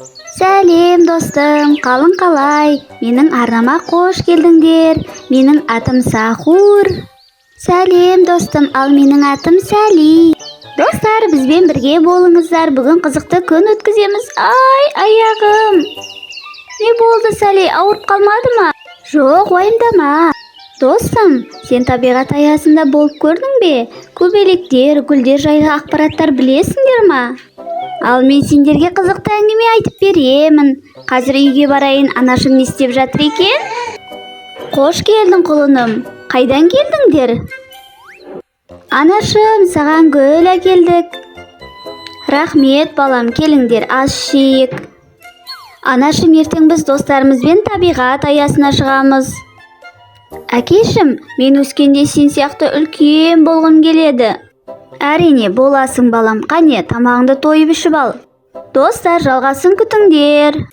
Сәлем достым, қалың қалай? Менің арнама қош келдіңдер. Менің атым Сахур. Сәлем достым, ал менің атым Сәли. Достар, бізбен бірге болыңыздар. Бүгін қызықты күн өткіземіз. Ай, аяғым. Не болды, Сәли? Ауырып қалмады ма? Жоқ, уайымдама. Достым, сен табиғат аясында болып көрдің бе? Көбелектер, гүлдер жайлы ақпараттар білесіңдер ма? Ал мен сендерге қызықты әңгіме айтып беремін. Қазір үйге барайын, анашым не істеп жатыр екен? Қош келдің құлыным. Қайдан келдіңдер? Анашым, саған гүл әкелдік. Рахмет балам, келіңдер, ас ішейік. Анашым, ертең біз достарымызбен табиғат аясына шығамыз. Әкешім, мен өскенде сен сияқты үлкен болғым келеді. Әрине, боласың балам. Қане, тамағыңды тойып ішіп ал. Достар, жалғасын күтіңдер.